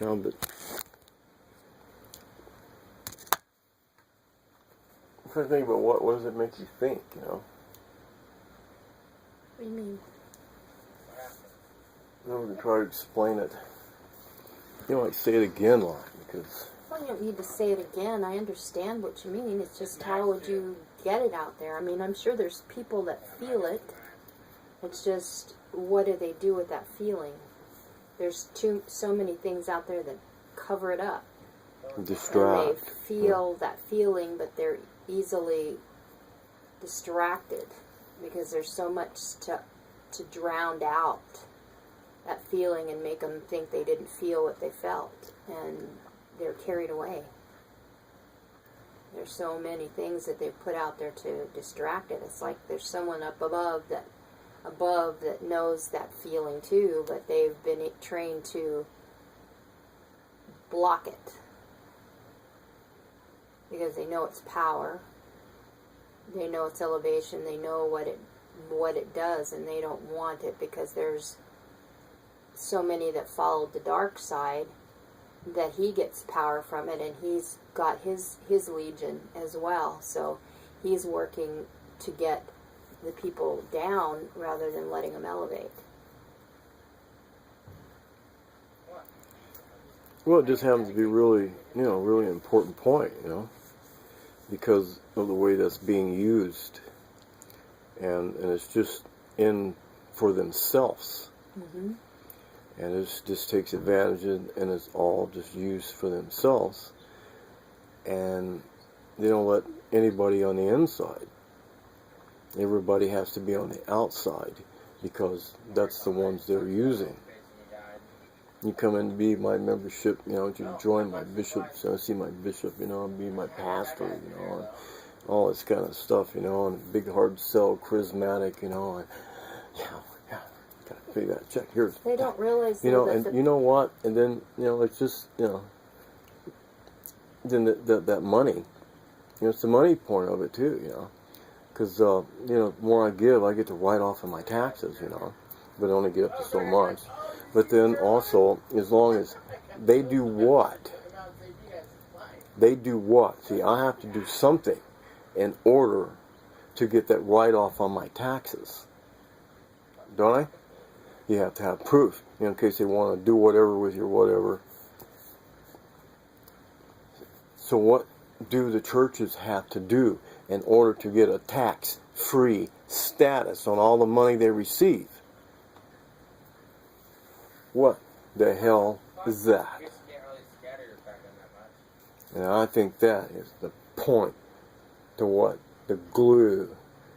No, but I'm trying to think about what does it make you think, you know? What do you mean? I'm going to try to explain it. You know, like say it again, like, because... Well, you don't need to say it again. I understand what you mean. It's just how would you get it out there? I mean, I'm sure there's people that feel it. It's just, what do they do with that feeling? There's so many things out there that cover it up. Distract. And they feel that feeling, but they're easily distracted because there's so much to drown out that feeling and make them think they didn't feel what they felt, and they're carried away. There's so many things that they've put out there to distract it. It's like there's someone up above that knows that feeling too, but they've been trained to block it because they know its power, they know its elevation, they know what it does, and they don't want it because there's so many that followed the dark side that he gets power from it, and he's got his legion as well. So he's working to get the people down rather than letting them elevate. Well, it just happens to be really, really important point, because of the way that's being used, and it's just in for themselves. Mm-hmm. And it just takes advantage of, and it's all just used for themselves. And they don't let anybody on the inside. Everybody has to be on the outside because that's the ones they're using. You come in to be my membership, to join my bishop, so I see my bishop, be my pastor, and all this kind of stuff, and big hard sell, charismatic, and pay that check. Here's. They don't realize. And you know what? And then it's just then that money. It's the money point of it too. Because the more I give, I get to write off of my taxes. But only get up to so much. But then also, as long as they do what? See, I have to do something in order to get that write off on my taxes. Don't I? You have to have proof, in case they want to do whatever with your whatever. So what do the churches have to do in order to get a tax-free status on all the money they receive? What the hell is that? And I think that is the point to what the glue,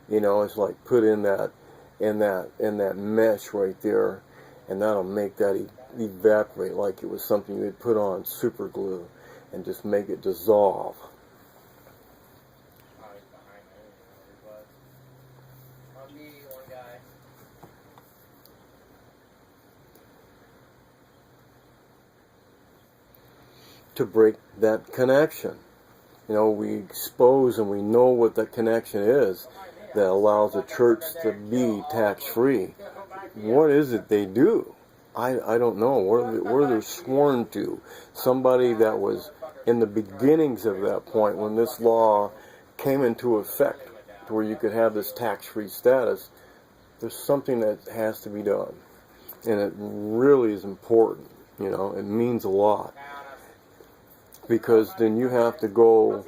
it's like put in that mesh right there, and that'll make that evaporate like it was something you would put on super glue and just make it dissolve. To break that connection. We expose and we know what that connection is that allows the church to be tax-free. What is it they do? I don't know. Where they're sworn to. Somebody that was in the beginnings of that point when this law came into effect to where you could have this tax-free status, there's something that has to be done. And it really is important. It means a lot. Because then you have to go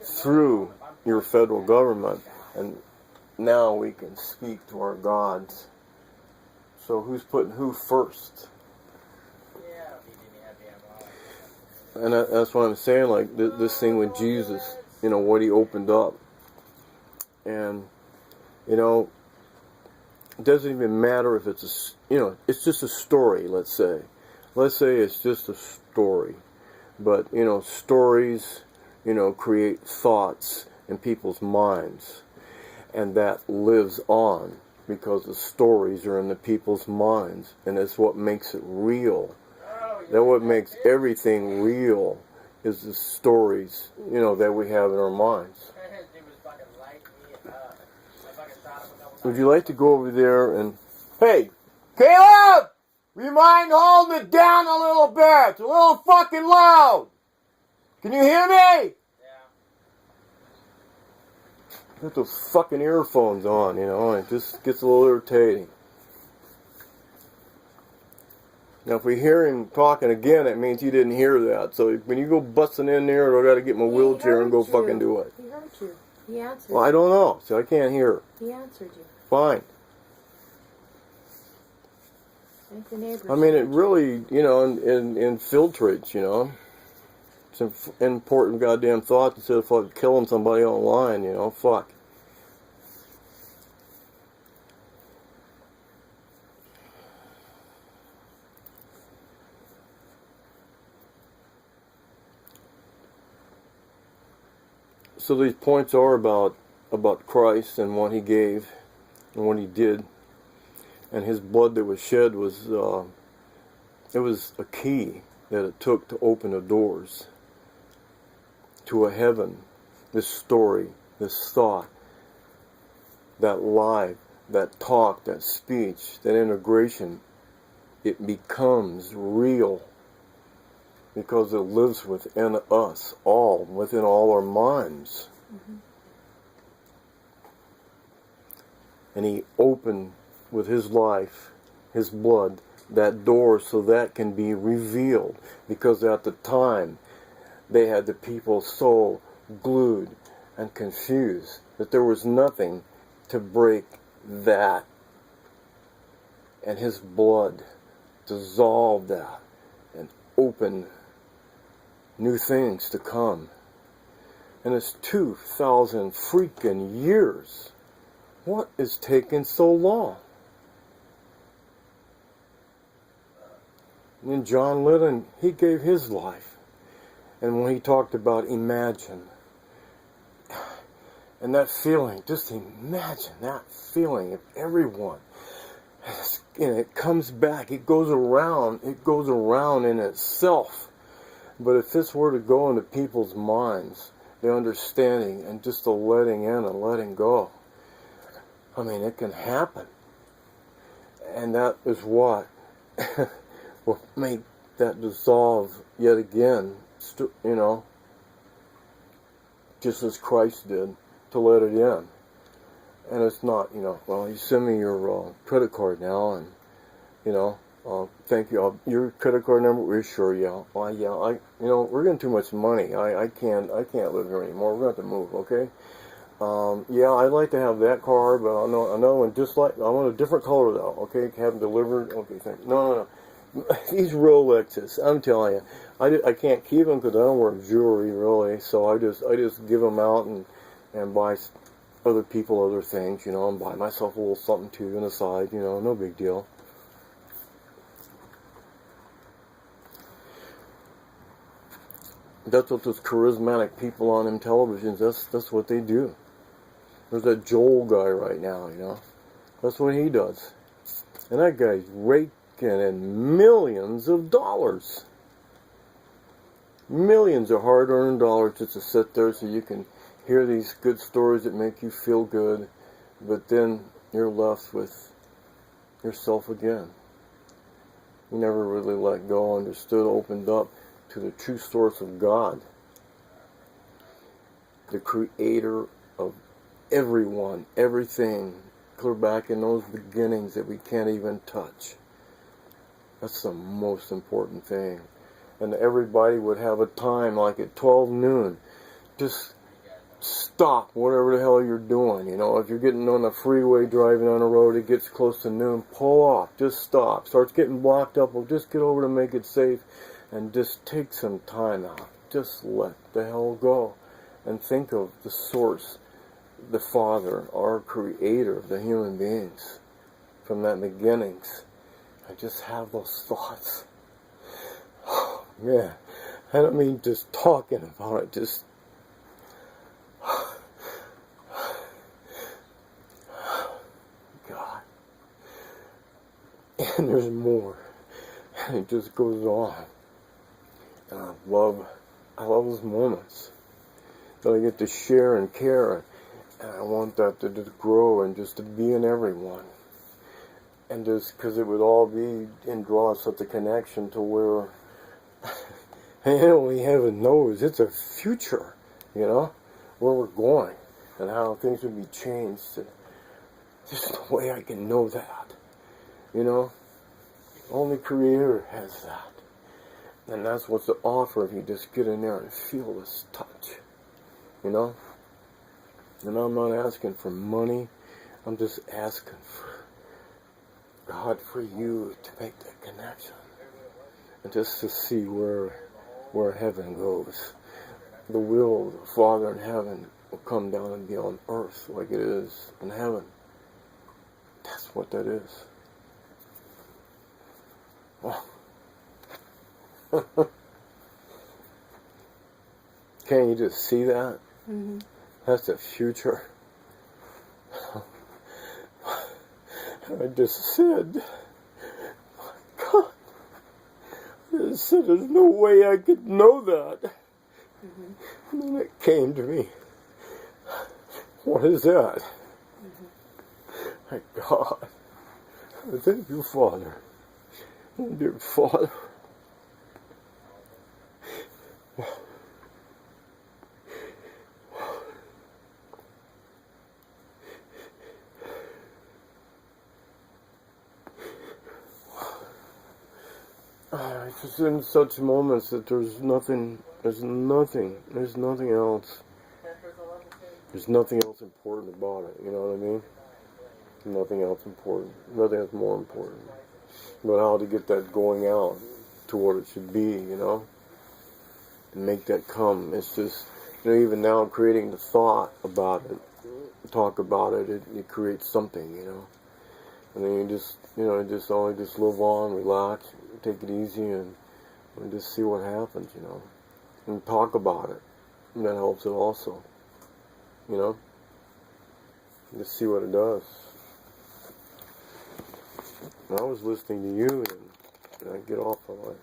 through your federal government, and now we can speak to our gods. So who's putting who first? And that's what I'm saying, like this thing with Jesus, what he opened up. And, it doesn't even matter if it's it's just a story, let's say. Let's say it's just a story. But, stories, create thoughts in people's minds. And that lives on because the stories are in the people's minds. And it's what makes it real. That what makes everything real is the stories, that we have in our minds. Would you like to go over there and... Hey! Caleb! Will you mind holding it down a little bit? It's a little fucking loud. Can you hear me? Got those fucking earphones on, you know, and it just gets a little irritating. Now, if we hear him talking again, it means he didn't hear that. So when you go busting in there, I got to get my wheelchair and go fucking do it. He heard you. He answered. Well, I don't know, so I can't hear. He answered you. Fine. Like the neighbors. I mean, it really, you know, infiltrates, you know. It's an important goddamn thought instead of fucking killing somebody online, you know. Fuck. So these points are about Christ and what he gave and what he did, and his blood that was shed was it was a key that it took to open the doors to a heaven. This story, this thought, that life, that talk, that speech, that integration, it becomes real because it lives within us all, within all our minds. Mm-hmm. And he opened with his life, his blood, that door so that can be revealed. Because at the time, they had the people so glued and confused that there was nothing to break that. And his blood dissolved that and opened new things to come. And it's 2,000 freaking years. What is taking so long? And then John Lennon, he gave his life. And when he talked about imagine, and that feeling, just imagine that feeling of everyone. And it comes back, it goes around in itself. But if this were to go into people's minds, the understanding and just the letting in and letting go, I mean, it can happen. And that is what will make that dissolve yet again, you know, just as Christ did, to let it in. And it's not, you know, well, you send me your credit card now, and, you know, thank you. Your credit card number? We're sure, yeah. Well, yeah, you know, we're getting too much money. I can't live here anymore. We're going to have to move, okay? Yeah, I'd like to have that car, but I know, and just like, I want a different color though, okay? Have them delivered, okay, thank you. No. These Rolexes, I'm telling you, I can't keep them because I don't wear jewelry really, so I just give them out and buy other people other things, you know, and buy myself a little something too on the side, you know, no big deal. That's what those charismatic people on them televisions, that's what they do. There's that Joel guy right now, you know. That's what he does. And that guy's raking in millions of dollars. Millions of hard-earned dollars just to sit there so you can hear these good stories that make you feel good, but then you're left with yourself again. You never really let go, understood, opened up to the true source of God, the creator of everyone, everything, clear back in those beginnings that we can't even touch. That's the most important thing. And everybody would have a time like at 12 noon. Just stop whatever the hell you're doing. You know, if you're getting on the freeway, driving on the road, it gets close to noon, pull off. Just stop. Starts getting blocked up, well, just get over to make it safe and just take some time out. Just let the hell go. And think of the source, the Father, our creator of the human beings from that beginnings. I just have those thoughts. Oh, man, I don't mean just talking about it, just God. And there's more. And it just goes on. And I love those moments that I get to share and care. And I want that to just grow and just to be in everyone. And just because it would all be and draw such a connection to where only heaven knows it's a future, you know, where we're going and how things would be changed. And there's no way I can know that, you know. Only Creator has that. And that's what's the offer if you just get in there and feel this touch, you know. And I'm not asking for money. I'm just asking for God, for you to make that connection. And just to see where heaven goes. The will of the Father in heaven will come down and be on earth like it is in heaven. That's what that is. Wow. Can't you just see that? Mm-hmm. That's the future. I just said, God, I just said there's no way I could know that. Mm-hmm. And then it came to me. What is that? Mm-hmm. My God. Thank you, Father. Oh, dear Father. It's just in such moments that there's nothing else. There's nothing else important about it, you know what I mean? Nothing else important. Nothing else more important. But how to get that going out to what it should be, you know? And make that come. It's just, you know, even now creating the thought about it, talk about it, it creates something, you know? And then you just, you know, just live on, relax, take it easy, and just see what happens, you know? And talk about it. And that helps it also, you know? Just see what it does. And I was listening to you, and I get off on it.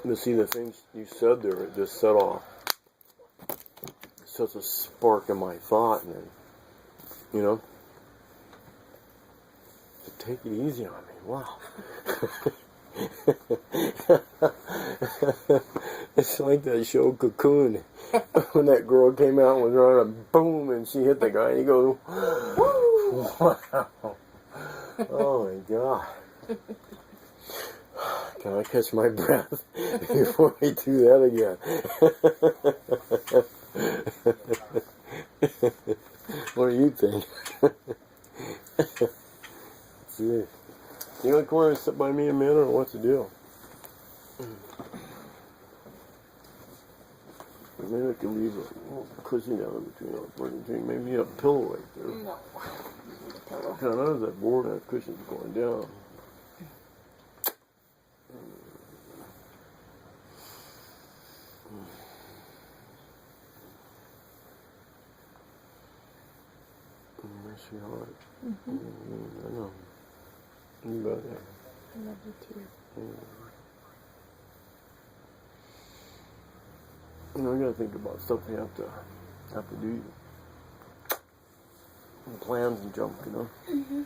To see the things you said there, it just set off such a spark in my thought, and you know, to take it easy on me. Wow. It's like that show Cocoon, when that girl came out and was running, boom, and she hit the guy, and he goes, wow. Oh my God. Can I catch my breath before I do that again? What do you think? See, you gonna come over and sit by me a minute, or what's the deal? Maybe I can leave a little cushion down in between our breaking drink. Maybe a pillow right there. No. Pillow. God, I know that board and that cushion's going down. Sweetheart. Mm-hmm. I know. You got it. I love you too. You know, you gotta think about stuff you have to do. And plans and junk, you know. Mm-hmm.